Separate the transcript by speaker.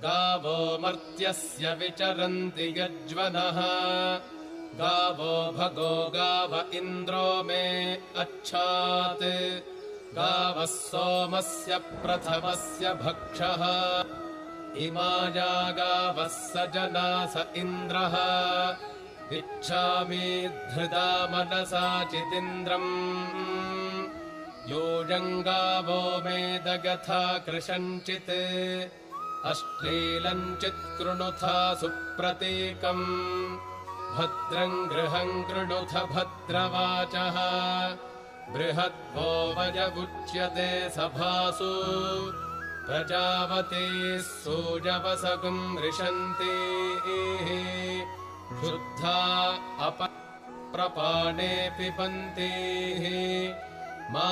Speaker 1: गावो मर्त्यस्य विचरन्ति यज्वनः गावो भगो गाव इन्द्रो मे अच्छात् गावः सोमस्य प्रथमस्य भक्षः इमाया गावः स जना स इन्द्रः इच्छामि धृता मनसा चिदिन्द्रम् योऽयम् गावो मेदगथा कृशञ्चित् अश्लीलम् चित्कृणुथा सुप्रतीकम् भद्रम् गृहम् कृणुथ भद्रवाचः बृहद्वो वयमुच्यते सभासु प्रजावतीः सूर्यवसगुम् रिषन्ति शुद्धा अपप्रपाणे पिबन्ति मा